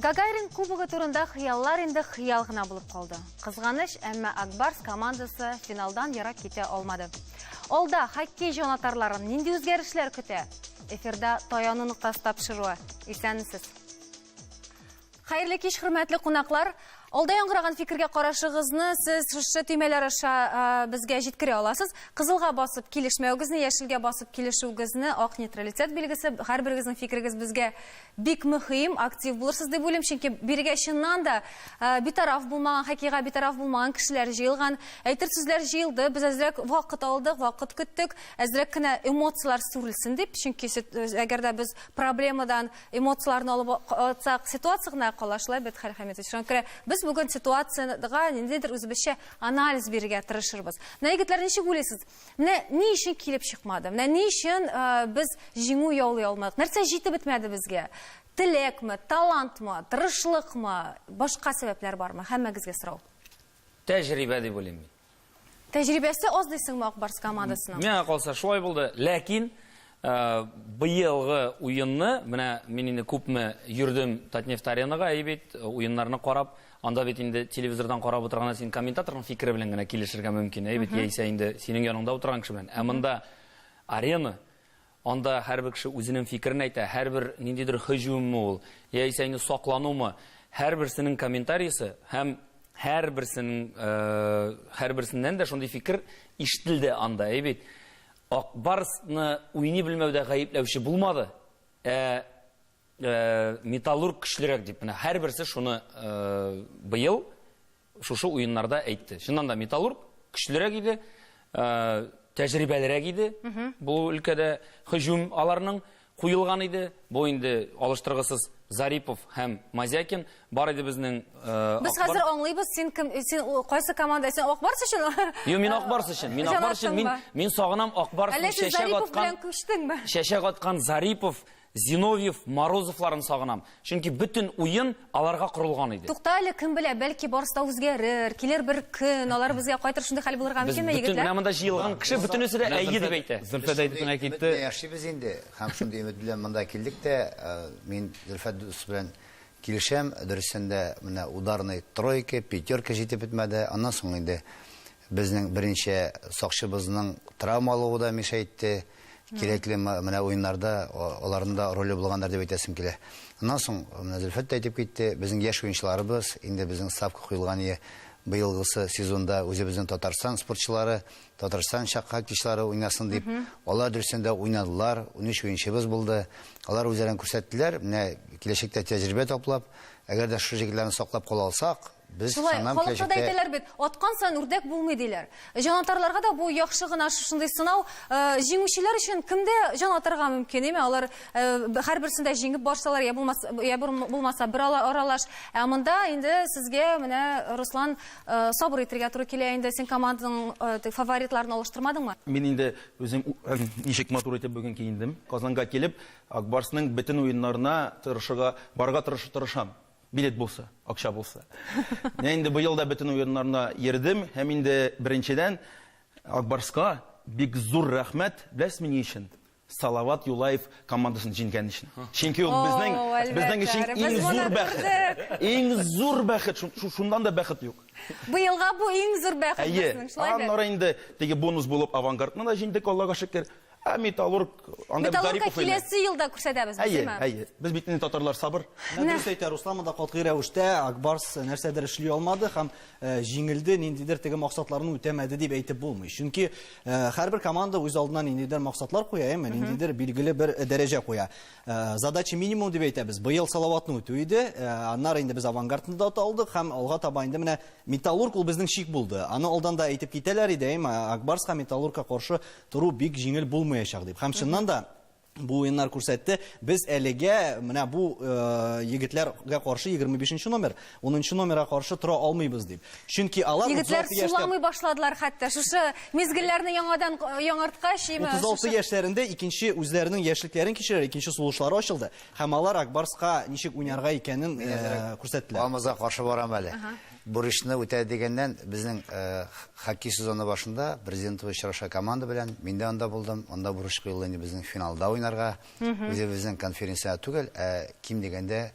Гагарин кубогы турында хыяллар инде хыял гына булып калды. Кызганыч, әмма Акбарс командасы финалдан ярак китә алмады. Алда хоккей җанатарларын нинди үзгәрешләр көтә? Эфирда таяну нуктасы тапшыруы. Исәнмесез. Хәерле кич, хөрмәтле кунаклар. Алда яңгыраган фикергә карашыгызны сез шушы төймәләр аша безгә җиткерә аласыз. Кызылга басып килешмәүгезне, яшелгә басып килешүгезне, ак нейтралитет билгесе, һәрберегезнең фикерегез безгә бик мөһим, актив булырсыз дип уйлыйм, чөнки биргә чыннан да битараф булмаган, хоккейга битараф булмаган кешеләр җыелган, әйтер сүзләр җыелды. Без әзрәк вакыт алдык, вакыт көттек, әзрәк кенә эмоциялар сүрелсен дип, чөнки әгәр дә без проблемадан эмоцияларны алып атсак, ситуация гына калашлай бит Хәл Хәмитович. Без бүген ситуацияга ниндидер үзебезчә анализ бирергә тырышырбыз. Менә егетләр, ничек уйлыйсыз? Менә ни өчен килеп чыкмады? Менә ни өчен без җиңү яулый алмадык? Нәрсә җитеп бетмәде безгә? Телекме, талантмы, тырышлыкмы, башка сәбәпләр бармы? Һәммәгезгә сорау. Тәҗрибә дип уйлыйм. Тәҗрибәсе аз дисеңме Акбарс командасының? Миңа калса шулай булды. Ләкин быелгы уенны, менә мин инде күпме йөрдем Татнефть-аренага, әйбит уеннарны карап, анда бит инде телевизордан карап утырганда син комментаторның фикере белән генә килешергә мөмкин. Әйбит, яисә инде синең яныңда утырган кеше белән. Ә монда арена, анда һәрбер кеше үзенең фикерен әйтә, һәрбер ниндидер һөҗүмме ул, яисә инде сакланумы, һәрберсенең комментарийсы һәм һәрберсеннән дә шундый фикер ишетелде анда. Әйбит, Акбарсны уйный белмәүдә гаепләүче булмады. Металлург көчлерәк дип, менә һәрберсе шуны быел шушы уеннарда әйтте. Шуннан да Металлург көчлерәк иде, тәҗрибәлерәк иде. Бу өлкәдә һөҗүм аларның куелган иде. Бу инде алыштыргысыз Зарипов һәм Мазякин бар иде безнең. Без хәзер аңлыйбыз, син кайсы команда, син Акбарс өчен? Юк, мин Акбарс өчен. Мин Акбарс өчен, мин сагынам Акбарсның чәчәк аткан Зарипов, Зиновьев, Морозовларын сагынам. Чөнки бүтән уен аларга корылган иде. Тукта әле, кем белә, бәлки барыста үзгәрер, килер бер көн, алар безгә кайтыр, шундый хәл булырга мөмкинме, егетләр? Менә монда җыелган кеше бүтәнесе дә әйе дип әйтә. Зөлфәт әйтеп китте. Яшибез инде, һәм шундый өмет белән монда килдек тә, мин Зөлфәт белән килешәм, дөресендә менә ударный тройка, пятерка җитеп бетмәде. Аннан соң инде безнең беренче сакчыбызның травмалыгы да мишә итте. Кирәкле менә уеннарда аларында роле булганнар дип әйтәсем килә. Аннан соң менә Зөлфәт әйтеп китте, безнең яшь уенчыларыбыз инде безнең ставка куелган быелгысы сезонда үзебезнең Татарстан спортчылары, Татарстан хоккейчылары уйнасын дип, алар дөресендә уйнадылар, 13 уенчыбыз булды. Алар үзләрен күрсәттеләр, менә киләчәктә тәҗрибә таплап, әгәр дә шу җегетләрне саклап кала алсак, без санам киләчәктә. Халыкта да әйтәләр бит, аткан сан үрдәк булмый диләр. Җанатарларга да бу яхшы гына шундый сынау, җиңүчеләр өчен кемдә җан атарга мөмкин име? Алар һәрберсендә җиңеп барсалар, я булмаса бер аралаш. Ә монда инде сезгә менә Руслан сабыр итәргә туры килә, инде син команданың фаворитларын алыштырмадыңмы? Мин инде үзем ничек матур итеп бүген киендем. Казанга килеп, Акбарсның бөтен уеннарына барга тырышам. Билет булса, акча булса. Мен инде быел да бөтен уеннарына йөрдем, һәм инде беренчедән Акбарска бик зур рәхмәт, беләсезме ни өчен? Салават Юлаев командасын җиңгән өчен. Чөнки ул безнең өчен иң зур бәхет. Иң зур бәхет, шундан да бәхет юк. Быелга бу иң зур бәхет безнең, шулай бит. Аннары инде теге бонус булып Авангардны да җиңдек, Аллага шөкер. Металлург, анда Зарипов киләсе елда күрсәтәбез, безме? Әйе, без бит инде татарлар сабыр. Нәрсә әйтә Руслан, монда катгый рәвештә Акбарс нәрсәдер эшли алмады һәм җиңелде, ниндидер теге максатларны үтәмәде дип әйтеп булмый. Чөнки һәрбер команда үз алдына ниндидер максатлар куя, ниндидер билгеле бер дәрәҗә куя. Задача минимум дип әйтәбез. Быел Салаватны үтү иде, аннары инде без Авангардны да алдык һәм алга таба инде менә Металлург ул безнең шик булды. Аны алдан да әйтеп китәләр иде, Акбарска Металлургка каршы туру бик җиңел булмаячак дип. Һәм чыннан да бу уеннар күрсәтте, без әлегә менә бу егетләргә каршы 25 номер, 10 номерга каршы тора алмыйбыз дип. Чөнки алар егетләр суламый башладылар хәтта. Шушы мизгелләрне яңадан яңарткач, 36 яшьләрендә икенче үзләренең яшьлекләрен кичерә, икенче сулышлары ачылды. Һәм алар Акбарска ничек уйнарга икәнен күрсәттеләр. Амазга каршы барам әле. Бурычны үтә дигәннән безнең хоккей сезоны башында президент очраша команда белән мин дә анда булдым. Анда бурыч куелды инде безнең финалда уйнарга. Үзебезнең конференция түгел, ким дигәндә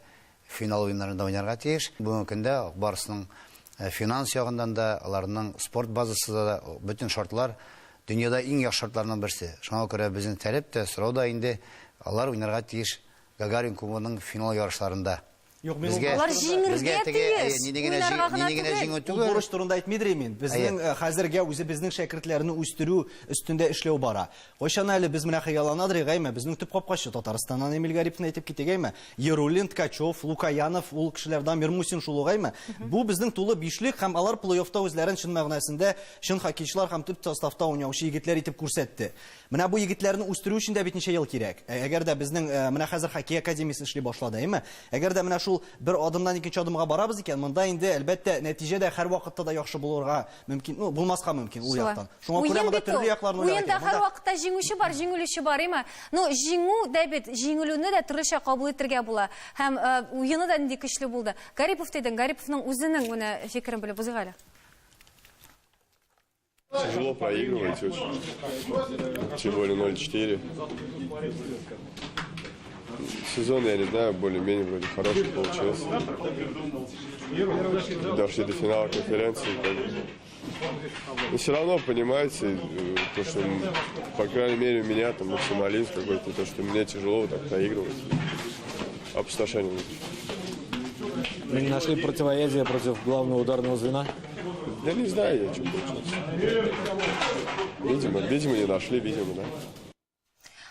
финал уеннарында уйнарга тиеш. Бүгенге көндә Акбарсның финанс ягыннан да, аларның спорт базасы да бөтен шартлар дөньяда иң яхшы шартларның берсе. Шуңа күрә безнең таләп тә, сорау да инде алар уйнарга тиеш Гагарин кубогының финал ярышларында. Юк, мен Алар җиңергә тиеш. ул бурыч турында әйтмидер мин. Безнең хәзергә үзе безнең шәкертләрне үстерү өстендә эшләү бара. Кайчан әле без менә хыялланадыр гайме, безнең төп капкачы Татарстаннан Эмиль Гариповны әйтеп китегәйме, Яруллин, Ткачев, Лукаянов, ул кешеләрдән Мирмусин шулыгайме. Бу безнең тулы бишлек һәм алар плей-оффта үзләрен чын мәгънәсендә чын хоккейчылар һәм төп составта уйнаучы егетләр итеп күрсәтте. Менә бу егетләрне үстерү өчен дә бит ничә ел кирәк. Әгәр дә безнең менә хәзер хоккей академиясе эшли башлады, әйме? Әгәр дә менә шул бер адымдан икенче адымга барабыз икән, монда инде әлбәттә нәтиҗәдә һәр вакытта да яхшы булырга мөмкин, булмаска мөмкин ул яктан. Шуңа күрә монда төрле якларны уйлап. Уенда һәр вакытта җиңүче бар, җиңелүче бар, әйме? Җиңү дә бит җиңелүне дә төрлечә кабул итәргә була. Һәм уены да нинди көчле булды. Гарипов дидең, Гариповның үзенең менә фикерен белеп узыйк әле. Тяжело проигрывать очень. Тем более 0-4. Сезон, я не знаю, более-менее вроде хороший получился. Дошли до финала конференции. Но все равно, понимаете, то, что, по крайней мере, у меня там максимализм какой-то, то, что мне тяжело вот так проигрывать. Опустошение. Мы не нашли противоядие против главного ударного звена? Да не знаю я, что получилось. Видимо, не нашли, видимо, да.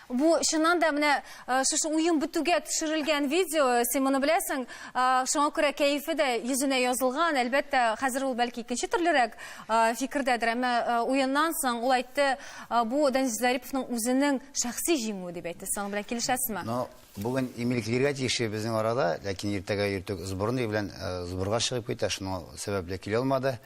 Бу шуннан да менә шушы уен бетүгә төшерелгән видео, син моны беләсең, шуңа күрә кәефе дә йөзенә язылган. Әлбәттә, хәзер ул бәлки икенче төрлерәк фикердәдер, әмма уеннан соң ул әйтте, бу Денис Зариповның үзенең шәхси җиңүе дип әйтте. Син белән килешәсезме? Бүген Эмиль килергә тиеш безнең арада, ләкин иртәгә иртүк сборный белән сборга чыгып китә, шуның сәбәпле килә алмады.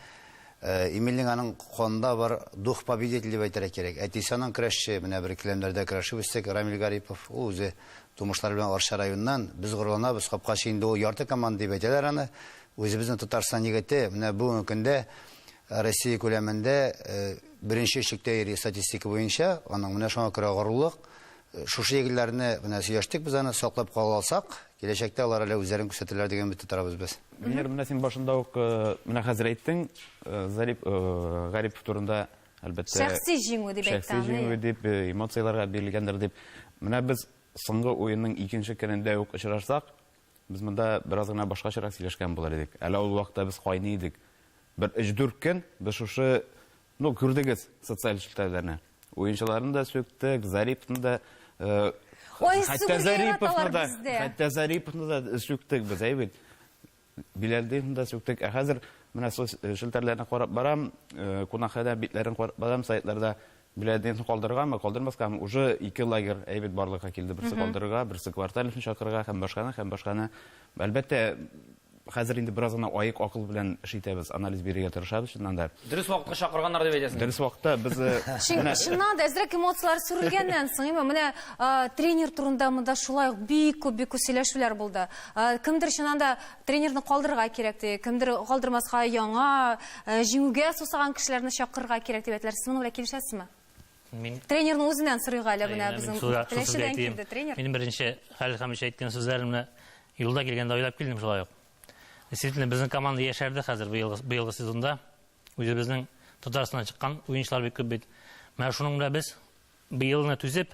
Эмильнең аның конда бар дух победитель дип әйтергә кирәк. Әтисаның көрәшче, менә бер килемнәрдә көрәшеп үстек, Рамил Гарипов, ул үзе тумышлар белән Арча районыннан, biz гырланабыз, капкачы инде ул ярты команда дип әйтәләр аны. Үзебезнең Татарстан егете, менә бүгенге көндә Россия күләмендә беренче чиктә йөри статистика буенча, аның менә шуңа күрә горурлык. Шушы егетләрне менә сөйләштек, biz аны саклап кала алсак, киләчәктә алар әле үзләрен күрсәтәләр дигән бит торабыз без. Менә син башында ук менә хәзер әйттең, Гарипов турында әлбәттә Шәхси җиңү дип әйтте. Шәхси җиңү дип, эмоцияларга бирелгәндер дип. Менә без соңгы уенның икенче көнендә ук очрашсак, без монда бераз гына башкачарак сөйләшкән булар идек. Әле ул вакытта без кайный идек. Бер 3-4 көн без шушы, күрдегез социаль челтәрләрне. Уенчыларны да сөктек, Зариповны да хәтта Зариповны да сөктек без, әйбит. Биләлдән да сөктек. Хәзер менә челтәрләрне карап барам, кунакханә битләрен карап барам, сайтларда биләлдән калдырганмы, калдырмаскамы, уже 2 лагерь әйбит барлыкка килде. Берсе калдырырга, берсе кварталын чакырырга һәм башканы. Әлбәттә, хәзер инде бераз гына аек акыл белән эш итәбез, анализ бирергә тырышабыз шуннан да. Дөрес вакытка чакырганнар дип әйтәсең. Дөрес вакытта без Шуннан да әзрәк эмоциялар сүрелгәннән соң, менә тренер турында монда шулай бик күп сөйләшүләр булды. Кемдер шуннан да тренерны калдырырга кирәк ди, кемдер калдырмаска яңа җиңүгә сусаган кешеләрне чакырырга кирәк дип әйтләр. Сез моны белән килешәсезме? Тренерның үзеннән сорыйга әле менә безнең килешүдән килде тренер. Минем беренче Хәлил Хәмич әйткән сүзләремне юлда килгәндә уйлап килдем шулай ук. Действительно, безнең команда яшәрде хәзер быелгы сезонда. Үзебезнең Татарстаннан чыккан уенчылар бик күп бит. Менә шуның белән без быелны түзеп,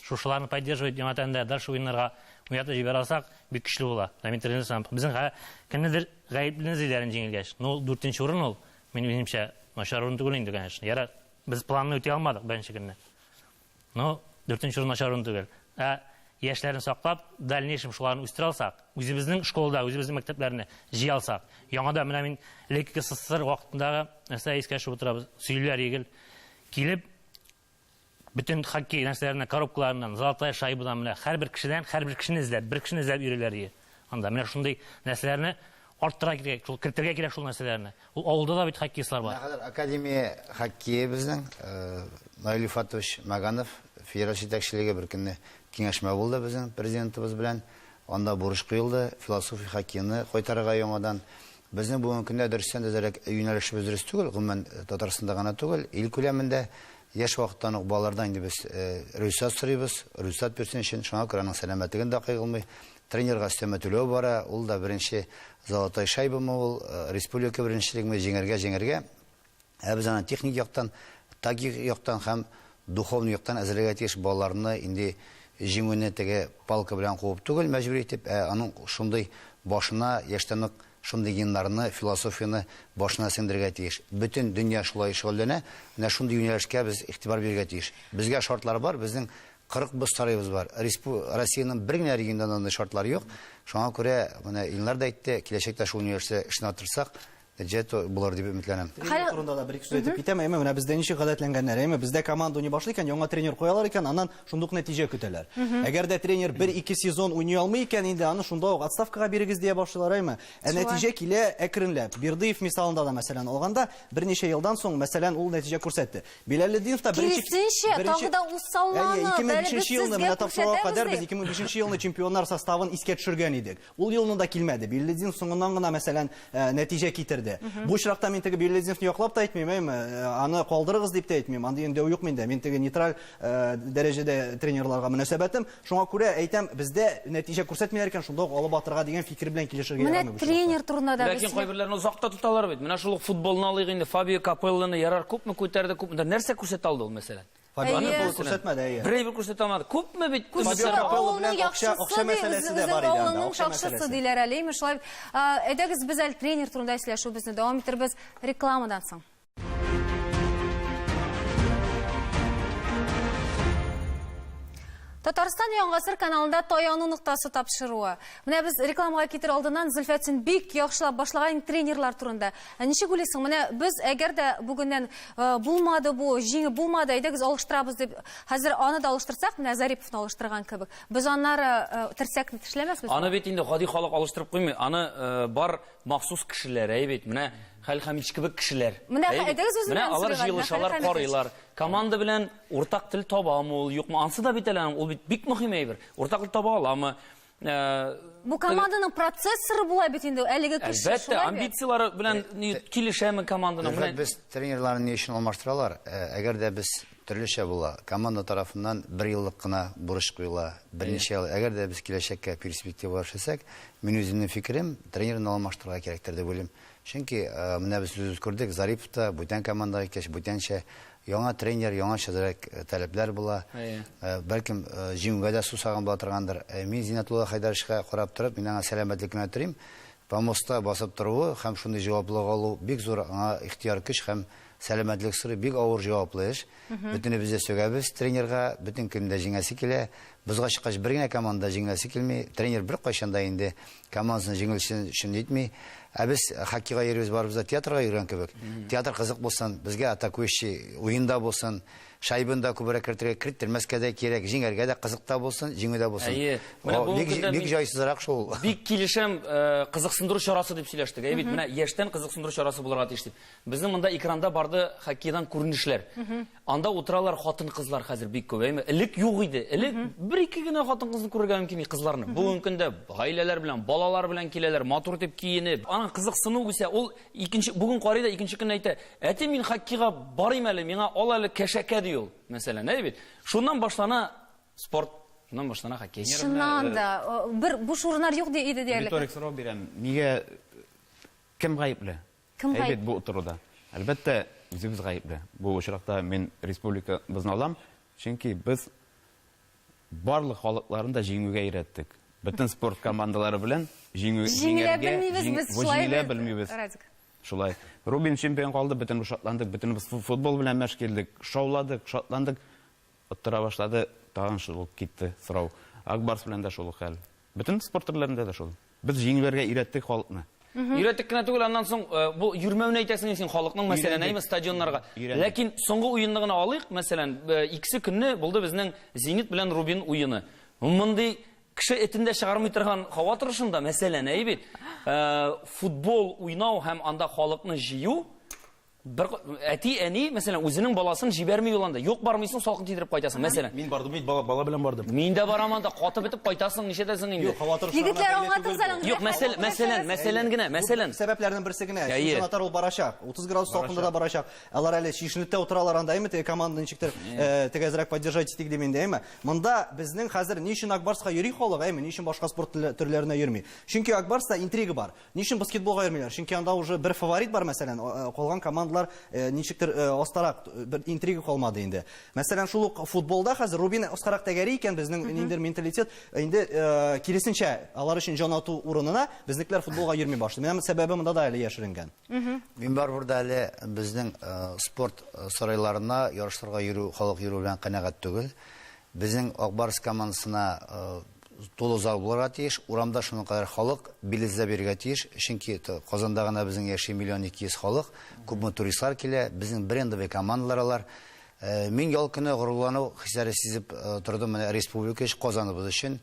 шушыларны поддерживать яңадан дальше уеннарга уята җибәрә алсак, бик көчле була. Мин тренер сам. Безнең кемнедер гаепле нәзиләрен җиңелгәч. 4нче урын ул. Минемчә, начар урын түгел инде, конечно. Яра, без планны үтә алмадык беренче көнне. 4нче урын начар урын түгел. Яшьләрне саклап, дальнейшем шуларны үстерә алсак, үзебезнең школда, үзебезнең мәктәпләрне җыя алсак, яңада менә мин Лекке СССР вакытындагы нәрсә искә төшеп утырабыз, сөйләр егел килеп, бөтен хоккей нәрсәләренә коробкаларыннан, золотая шайбадан менә һәрбер кешене эзләп, бер кешене эзләп йөриләр. Анда менә шундый нәрсәләрне арттыра кирәк, шул кертергә кирәк шул нәрсәләрне. Ул авылда да бит хоккейчылар бар. Хәзер академия хоккей безнең Наиль Фатович Маганов федераль җитәкчелеге бер көнне киңәшмә булды безнең президентыбыз белән. Анда бурыч куелды, философия хоккейны кайтарырга яңадан. Безнең бүгенге көндә дөрестән дә юнәлешебез дөрес түгел, гомумән Татарстанда гына түгел, ил күләмендә яшь вакыттан ук балалардан инде без рөхсәт сорыйбыз, рөхсәт бирсен өчен, шуңа күрә аның сәламәтлеген дә кайгылмый. тренерга өстәмә түләү бара, ул да беренче золотой шайбамы, ул республика беренчелегенә җиңәргә. Без аны техник яктан, тактик яктан һәм духовный яктан әзерләргә тиеш балаларны инде җиңүне теге палка белән куып түгел, мәҗбүр итеп, аның шундый башына яшьтән үк шундый геннарны, философияны башына сеңдергә тиеш. Бөтен дөнья шулай шөгыльләнә, менә шундый юнәлешкә без игътибар бирергә тиеш. Безгә шартлар бар, безнең 40 сарайыбыз бар. Россиянең бер генә регионында андый шартлар юк. Шуңа күрә, менә Илнар да әйтте, киләчәктә шул юнәлештә эшне атырсак, нәҗәт булыр дип үмитләнәм. Тренер турында да бер-ике сүз әйтеп китәм. Менә бездә ничек гадәтләнгәннәр, бездә команда уйный башлый икән, яңа тренер куялар икән, аннан шундук нәтиҗә көтәләр. Әгәр дә тренер 1-2 сезон уйный алмый икән, инде аны шунда ук отставкага бирегез дия башлыйлар, нәтиҗә килә әкренләп. Бирдыев мисалында да мәсәлән алганда, берничә елдан соң мәсәлән ул нәтиҗә күрсәтте. Биләлетдинов та беренче тагы да усалланып, 2005 елны менә тапшыруга кадәр без 2005 елны чемпионнар составын искә төшергән идек. Ул елны да килмәде. Биләлетдинов соңыннан гына мәсәлән нәтиҗә китерде. Бу очракта мин теге Биләлетдиновны яклап та әйтмим, аны калдырыгыз дип тә әйтмим. Анда инде юк миндә. Мин теге нейтраль дәрәҗәдә тренерларга мөнәсәбәтем. Шуңа күрә әйтәм, бездә нәтиҗә күрсәтмиләр икән, шунда ук алып батырга дигән фикер белән килешергә ярамый. Менә тренер турында да Ләкин кайберләрне узакта тоталар бит. Менә шул футболны алыйк инде, Фабио Капелланы ярар күпме күтәрде, күпме нәрсә күрсәтә алды ул мәсәлән. Фабионы күрсәтмәде. Берәйбер күрсәтә алмады. Күпме бит Фабио Капелло белән акча мәсьәләсе дә бар иде анда. Акча мәсьәләсе диләр әле. Шулай, әйдәгез без әле тренер турында сөйләшүбезне дәвам иттербез рекламадан соң. Татарстан Яңгасыр каналында Таяну ноктасы тапшыруы. Менә без рекламага китер алдыннан Зөлфәтсен бик яхшылап башлаган тренерлар турында. Ничек уйлыйсың? Менә без әгәр дә бүгеннән булмады бу, җиңеп булмады, әйдәгез алыштырабыз дип, хәзер аны да алыштырсак, менә Зариповны алыштырган кебек. Без аннары терсәкне тешләмәсбез. Аны бит инде гади халык алыштырып куймый. Аны бар махсус кешеләр, әйбит. Менә Хәл Хәмич кебек кешеләр. Менә алар җыелышалар, карыйлар. Команда белән уртак тел табамы ул, юкмы? Ансы да бит әле, ул бик мөһим әйбер. Уртак тел таба аламы? Бу команданың процессоры була бит инде, әлеге кеше. Әлбәттә, амбициялары белән килешәме команданың? Без тренерларны ни өчен алмаштыралар? Әгәр дә без төрлечә була, команда тарафыннан 1 еллык кына бурыч куела, берничә ел. Әгәр дә biz киләчәккә перспектива яшәсәк, мин үземнең фикерем, тренерны алмаштырырга кирәктер дип уйлыйм. Чөнки менә без үз күрдек, Зариповта бүтән командага кеш бүтәнчә яңа тренер, яңа шәдәрәк таләпләр була. Бәлкем җиңүгә дә сусаган була торгандыр. Мин Зинатулла Хайдаровичка карап торып, мин аңа сәламәтлекне телим. Помоста басып торуы һәм шундый җаваплылык алу бик зур аңа ихтияр көч һәм сәламәтлек сорый бик авыр җаваплы эш. Бөтенебез дә сөйләбез тренерга, бөтен көндә җиңәсе килә. Безгә чыккач бер генә команда җиңәсе килми. Тренер бер кайчан да инде командасын җиңелчен өчен әйтми. Без хоккейга йөрибез, барыбыз да театрга йөргән кебек. Театр кызык булсын, безгә атакующий уенда булсын, шайбында күбрәк керттермәскә дә кирәк, җиңәргә дә кызыкта булсын, җиңүдә булсын. Бик җайсызрак шул. Бик килешәм кызыксындыру чарасы дип сөйләштек. Бит менә яшьтән кызыксындыру чарасы булырга тиеш дип. Безнең монда экранда барды хоккейдан күренешләр. Анда утыралар хатын-кызлар хәзер бик күп. Элек юк иде. Элек 1-2 генә хатын-кызны күрергә мөмкин кызларны. Бүген көндә гаиләләр белән, балалар белән киләләр, матур итеп киенеп. Аның кызыксыну үсә. Ул икенче бүген карый да икенче көн әйтә: "Әти, мин хоккейга барыйм әле, миңа ал әле кәшәкә" ди ул. Мәсәлән, бит. Шуннан башлана спорт, шуннан башлана хоккей. Шуннан да бер буш урыннар юк иде диярлек. Риторик сорау бирәм. Нигә кем гаепле? Бит бу утыруда. Әлбәттә, үзебез гаепле. Бу очракта мин республика безне алам, чөнки без барлык халыкларын да җиңүгә өйрәттек. Бөтен спорт командалары белән җиңәргә белмибез. Шулай. Рубин чемпион калды, бөтен шатландык, бөтен футбол белән мәш килдек, шауладык, шатландык. Оттыра башлады, тагын шул китте сорау. Акбарс белән дә шул хәл. Бөтен спорт төрләрендә дә шул. Без җиңүләргә өйрәттек халыкны. Өйрәттек кенә түгел, аннан соң бу йөрмәүне әйтәсең син халыкның мәсәлән, әйме стадионнарга. Ләкин соңгы уенны гына алыйк, мәсәлән, икесе көнне булды безнең Зенит белән Рубин уены. Мондый кеше этендә чыгармый торган һава торышында, мәсәлән, бит, футбол уйнау һәм анда халыкны җыю әти, әни, мәсәлән, үзенең баласын җибәрми юланда. Юк бармыйсың, салкын тидереп кайтасың, мәсәлән. Мин бардым, бала белән бардым. Мин дә барам анда, катып бетеп кайтасың, нишәдәсең инде. Егетләр аңлатып салың. Юк, мәсәлән генә, мәсәлән. Сәбәпләрнең берсе генә, Әйе. чемпионатлар ул барачак. 30 градус салкында да барачак. Алар әле шишенеттә утыралар анда, әйме, теге команда ничектер тегезрәк поддержать итик дип инде, әйме. Монда безнең хәзер ни өчен Акбарска йөри халык, әйме, ни өчен башка спорт төрләренә йөрми. Чөнки Акбарста интрига бар. Ни өчен баскетболга йөрмиләр? Чөнки анда уже бер фаворит бар, мәсәлән, калган командалар ничектер астарак бер интрига калмады инде. Мәсәлән, шул ук футболда хәзер Рубин астарак тәгәри икән, безнең инде менталитет инде киресенчә, алар өчен җан ату урынына безнекеләр футболга йөрми башлады. Менә сәбәбе монда да әле яшеренгән. Мин бар burada әле безнең спорт сарайларына ярышларга йөрү, халык йөрү белән канәгать түгел. Безнең Акбарс командасына тулы зал булырга тиеш, урамда шуның кадәр халык билезле бирергә тиеш, чөнки Казанда гына безнең яши 1,2 халык, күпме туристлар килә, безнең брендовый командалар алар. Мин ял көне горурлану хисләре сизеп тордым менә республика Казаныбыз өчен.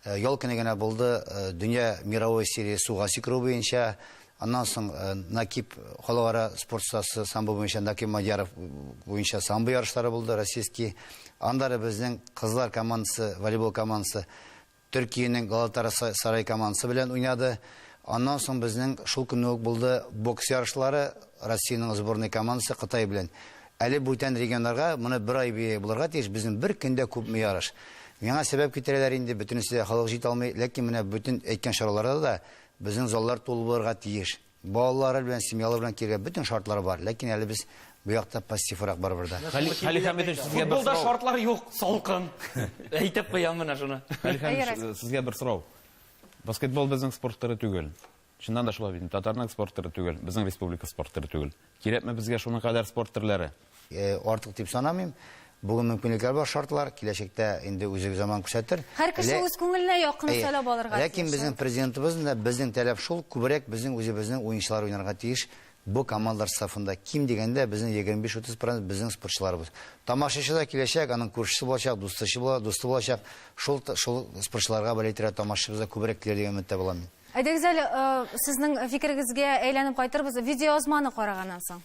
Ял көне генә булды дөнья мировой серия суга сикерү буенча. Аннан соң Накип халыкара спорт сасы самбо буенча Накип Мадяров буенча самбо ярышлары булды российский. Андары безнең кызлар командасы, волейбол командасы Төркиянең Галатасарай командасы белән уйнады. Аннан соң безнең шул көнне үк булды бокс ярышлары Россиянең сборный командасы Кытай белән. Әле бүтән регионнарга моны бер ай булырга тиеш, безнең бер көндә күпме ярыш. Миңа сәбәп китерәләр инде, бөтенесе халык җит алмый, ләкин менә бүтән әйткән чараларда да безнең заллар тулы булырга тиеш. Балалары белән, семьялар белән килгән бүтән шартлар бар, ләкин әле без бу якта пассиврак бар burada. Хәли Хәмитов, сезгә бер Футболда сорау. шартлар юк, салкын. Әйтеп куям менә шуны. Хәли Хәмитов, сезгә бер сорау. Баскетбол безнең спорт төры түгел. Чыннан да шулай бит. Татарның спорт төры түгел, безнең республика спорт төры түгел. Кирәкме безгә шуның кадәр спорт төрләре? Артык дип санамыйм. Бүген мөмкинлекләр бар, шартлар, киләчәктә инде үзе заман күрсәтер. Һәр кеше үз күңеленә якын сәләп алырга. Ләкин безнең президентыбыз да безнең таләп шул, күбрәк безнең үзебезнең уенчылар уйнарга тиеш. Бу командалар сафында ким дигәндә безнең 25-30% безнең спортчыларыбыз. Тамашачы да киләчәк, аның күршесе булачак, дусты булачак. Шул спортчыларга бәлейтер тамашачыбызга күбрәк килер дигән өметтә булам мин. Әйдәгез әле сезнең фикерегезгә әйләнеп кайтырбыз. Видеоозманы караганнан соң.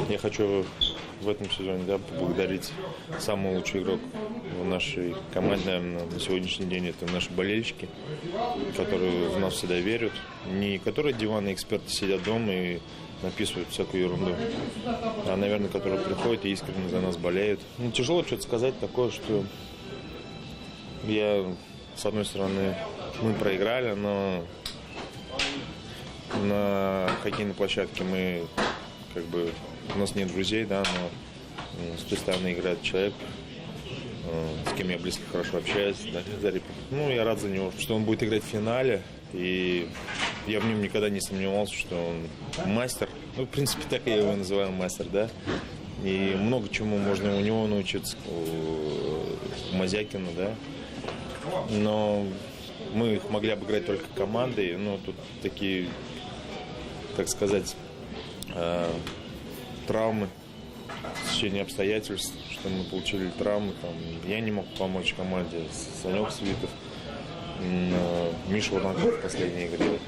Я хочу в этом сезоне поблагодарить самого лучшего игрока в нашей команде, наверное, на сегодняшний день. Это наши болельщики, которые в нас всегда верят. Не которые диванные эксперты сидят дома и написывают всякую ерунду, а, наверное, которые приходят и искренне за нас болеют. Тяжело что-то сказать такое, что с одной стороны, мы проиграли, но на хоккейной площадке у нас нет друзей, да, но с той стороны играет человек, с кем я близко хорошо общаюсь. Да, я рад за него, что он будет играть в финале. И я в нем никогда не сомневался, что он мастер. В принципе, так я его называю, мастер, да. И много чему можно у него научиться, у Мазякина, да. Но мы их могли обыграть только командой. Но тут такие, так сказать, травмы, стечение обстоятельств, что мы получили травмы. Я не мог помочь команде, Санек Свитов, Миша Варнаков в последней игре.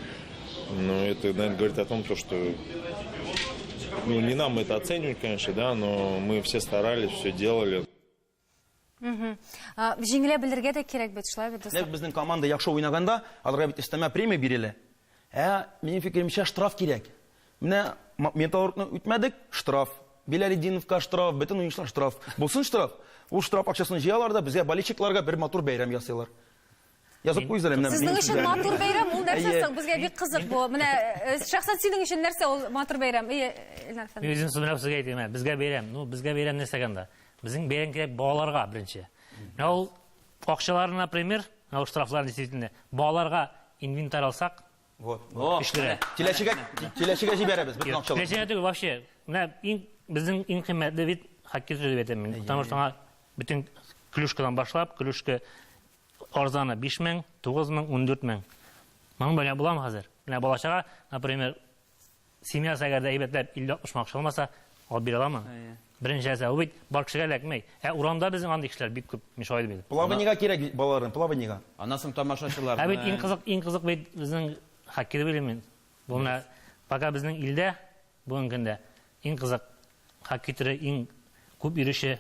Но это, наверное, говорит о том, что не нам это оценивать, конечно, да, но мы все старались, все делали. Җиңелә белергә дә кирәк бит, шулай бит. Безнең команда яхшы уйнаганда, аларга бит өстәмә премия бирелә. Минем фикеремчә, штраф кирәк. Менә Металлургны үтмәдек, штраф. Билалетдиновка штраф, бөтен уенчылар штраф. Булсын штраф. Ул штраф акчасын җыялар да безгә болельщикларга бер матур бәйрәм ясыйлар. Язып куйзалар менә. Сезнең өчен матур бәйрәм ул нәрсә? Безгә бик кызык бу. Менә шәхсән синең өчен нәрсә ул матур бәйрәм? Мин үзем сүзләп сезгә әйтәм, безгә бәйрәм. Безгә бәйрәм нәрсә ганда? Безнең бәйрәм кирәк балаларга беренче. Ул акчаларны, например, ул штрафларны действительно балаларга инвентарь алсак, вот. Киләчәгә җибәрәбез бөтен акчаларны. Киләчәгә түгел вообще. Менә безнең иң кыйммәтле бит хоккей дип әйтәм мин. Потому что бөтен клюшкадан башлап, клюшка арзаны 5000, 9000, 14000. Моның белән буламы хәзер? Менә балачага, например, семьясы әгәр дә әйбәтләп 50-60 акча алмаса, алып бирә аламы? Беренчесе, ул бит бар кешегә эләкмәй. Урамда безнең андый кешеләр бик күп, мин шулай дим. Плаваниягә кирәк балаларын, плаваниягә. Аннан соң тамашачылар. Бит иң кызык бит безнең хоккейда белем мин. Бу менә пока безнең илдә бүгенге көндә иң кызык хоккей түре, иң күп ирешә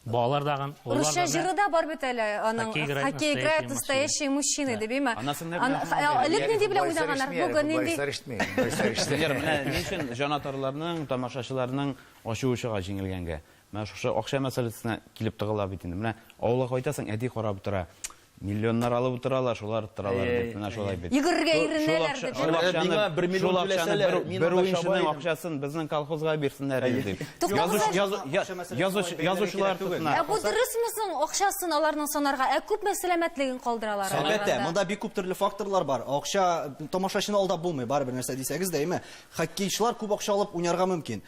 балалар дагын, Русча жыры да бар бит әле, аның хоккей играет настоящие мужчины, дип әйме. Элек нинди белән уйнаганнар, бүген нинди? Ни өчен жанатарларның, тамашачыларның ачуышыга җиңелгәнгә? Менә шушы акча мәсьәләсенә килеп тыгыла бит инде. Менә авылга кайтасың, әти карап тора. Миллионнар алып утыралар, шулар торалар дип, менә шулай бит. Йөгергә иренәләр дип. Бер уенчының акчасын безнең колхозга бирсеннәр дип. Язучылар тотына. Бу дөресме соң акчасын аларның санарга, күп сәламәтлеген калдыралар. Әлбәттә, монда бик күп төрле факторлар бар. Акча тамашачыны алдап булмый, барыбер нәрсә дисәгез дә, әйме, хоккейчылар күп акча алып уйнарга мөмкин.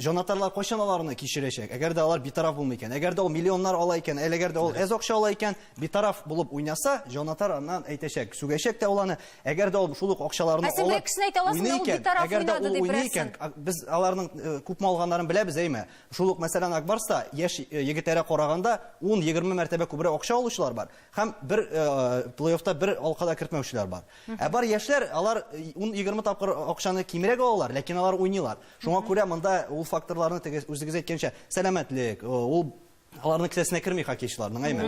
Жанатарлар кайчан аларны кичерәчәк? Әгәр дә алар битараф булмый икән, әгәр дә ул миллионнар ала икән, әгәр дә ул әз акча ала икән, битараф булып уйнаса, жанатар аннан әйтәчәк, сүгәчәк тә уланы, әгәр дә ул шул ук акчаларны алып, әгәр дә ул уйный икән, без аларның күпме алганнарын беләбез, әйме. Шул ук мәсәлән Акбарста яшь егетләргә караганда 10-20 мәртәбә күбрәк акча алучылар бар. Һәм бер плей-оффта бер алкада кертмәүчеләр бар. Ә бар яшьләр, алар 10-20 тапкыр акчаны кимерәк алалар, ләкин алар уйныйлар. Шуңа күрә монда ул факторларны үзегез әйткәнчә сәламәтлек, ул аларның кесәсенә керми хоккейчыларның, әйме.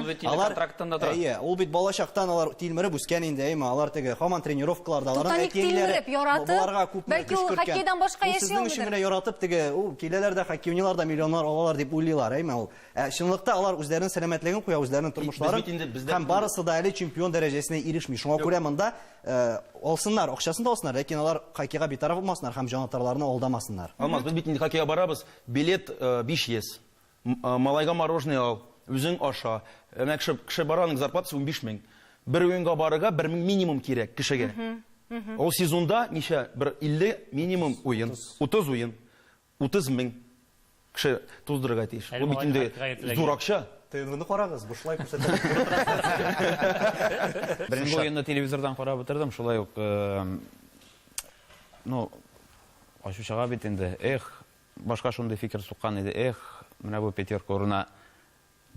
Ул бит балачактан алар тилмереп үскән инде, әйме. Алар теге һаман тренировкаларда аларның әйтеләре буларга күп бәлки ул хоккейдан башка яши алмыйдыр. Сезнең өчен яратып теге ул киләләрдә хоккейнилар да миллионнар алалар дип уйлыйлар, әйме. Ул чынлыкта алар үзләренең сәламәтлеген куя, үзләренең тормышларын һәм барысы да әле чемпион дәрәҗәсенә ирешми. Шуңа күрә монда алсыннар, акчасын да алсыннар, ләкин алар хоккейга битараф булмасыннар һәм жанатарларны алдамасыннар. Алмаз, без бит инде хоккейга барабыз, билет 500. Малайга мороженое ал, үзең аша. Кеше бараның зарплатасы 15 мең. Бер уенга барырга 1 мең минимум кирәк кешегә. Ул сезонда ничә? Бер 50 минимум уен, 30 уен, 30 мең кеше туздырырга тиеш. Бу бит инде зур акча. Тыйнны карагыз, бушлай күрсәтә. Беренче уенны телевизордан карап утырдым, шулай ук ачушага бит инде. Башка шундый фикер суккан иде. Менә бу пятерка урына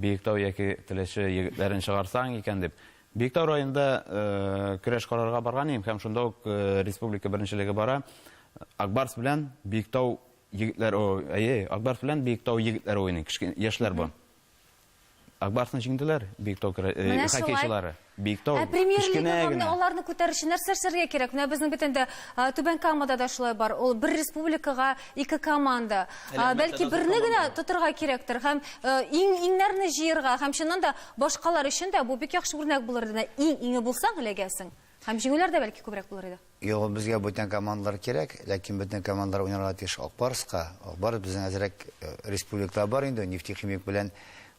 Биектау яки Теләше егетләрен чыгарсаң икән дип. Биектау районында көрәш карарга барган идем, һәм шунда ук республика беренчелеге бара. Акбарс белән Биектау егетләр, Акбарс белән Биектау егетләре уйный, яшьләр бу. Акбарсны җиңделәр, Биектау хоккейчылары. Биектау кичкенә генә. Аларны күтәрүче нәрсәләргә кирәк. Менә безнең бит инде Түбән Камада да шулай бар. Ул бер республикага 2 команда. Бәлки берне генә тотырга кирәктер. Һәм иңнәрне җыярга, һәм шуннан да башкалар өчен дә бу бик яхшы үрнәк булыр иде. Иңе булсаң эләгәсең. Һәм җиңүләр дә бәлки күбрәк булыр иде. Юк, безгә бүтән командалар кирәк, ләкин бүтән командалар уйнарга тиеш Акбарска. Акбарс безнең әзрәк республикада бар инде, Нефтехимик белән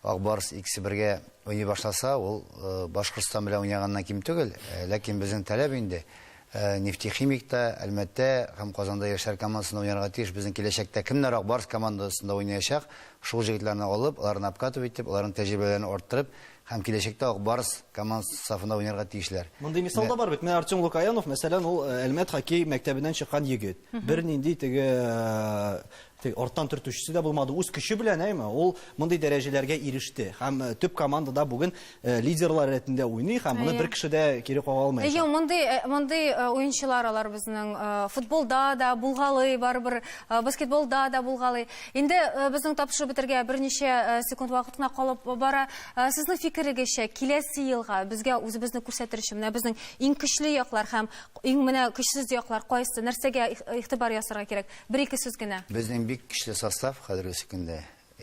Акбарс икесе бергә уйный башласа, ул Башкортстан белән уйнаганнан ким түгел, ләкин безнең таләп инде Нефтехимикта, Әлмәттә һәм Казанда яшьләр командасында уйнарга тиеш. Безнең киләчәктә кемнәр Акбарс командасында уйнаячак, шул җегетләрне алып, аларны обкатывать итеп, аларның тәҗрибәләрен арттырып, һәм киләчәктә Акбарс командасы сафында уйнарга тиешләр. Мондый мисал да бар бит. Мен Артем Лукаянов, мәсәлән, ул Әлмәт хоккей мәктәбеннән чыккан егет. Бер нинди теге орттан төртүчесе дә булмады. Үз көче белән, әйме, ул мондый дәрәҗәләргә иреште. Һәм төп командада бүген лидерлар рәтендә уйный, һәм моны бер кеше дә кире кага алмаячак. Мондый уенчылар алар безнең футболда да булгалый, барыбер баскетболда да булгалый. Инде безнең тапшырып бетергә берничә секунд вакытына калып бара. Сезнең фикерегезчә, киләсе елга безгә үзебезне күрсәтер өчен менә безнең иң көчле яклар һәм иң менә көчсез яклар кайсы, нәрсәгә игътибар ясарга кирәк? Бер-ике сүз генә. Безнең бик көчле состав хәзерге көндә.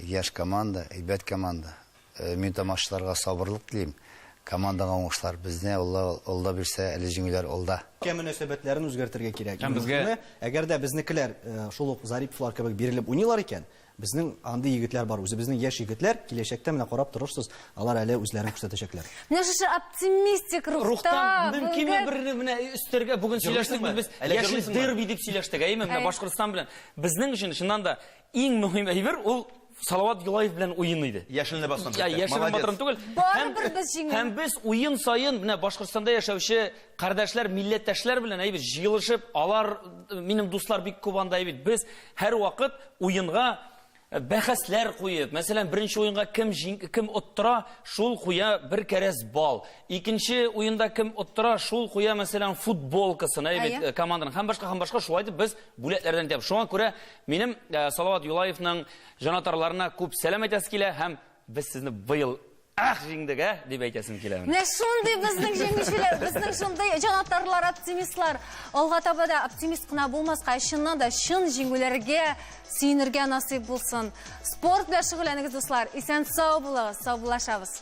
Яшь команда, әйбәт команда. Мин тамашачыларга сабырлык телим. Командага уңышлар безне алда бирсә, әле җиңүләр алда. Мөнәсәбәтләрен үзгәртергә кирәк. Әгәр дә безнекеләр шул ук Зариповлар кебек бирелеп уйныйлар икән, безнең андый егетләр бар, үзебезнең яшь егетләр киләчәктә менә карап торырсыз, алар әле үзләрен күрсәтәчәкләр. Менә шушы оптимистик рухта мөмкин берне менә өстәргә бүген сөйләштек без. Яшьлек дерби дип сөйләштек, әйме, менә Башкортстан белән. Безнең өчен шуннан да иң мөһим әйбер ул Салават Юлаев белән уен иде. Яшелне баскан. Яшелне батырын түгел. Һәм без уен сайын менә Башкортстанда яшәүче кардәшләр, милләттәшләр белән әйбер җыелышып, алар минем дуслар бик күп анда әйбер. Без һәр вакыт уенга бәхәсләр куеп, мәсәлән, беренче уенга кем оттыра, шул куя бір кәрәс бал. Икенче уенда кем оттыра, шул куя, мәсәлән, футболкасын, әйбит команданың. Һәм башка шулай дип без бүләкләрдән итәбез. Шуңа күрә минем Салават Юлаевның җанатарларына күп сәлам әйтәс килә һәм без сезне быел җиңдек, дип әйтәсем килә. Менә шундый безнең җиңүчеләр, безнең шундый җанатарлар, оптимистлар. Алга таба да оптимист кына булмаска, чыннан да чын җиңүләргә сөенергә насыйп булсын. Спорт белән шөгыльләнегез, дуслар. Исән-сау булыгыз, саубуллашабыз.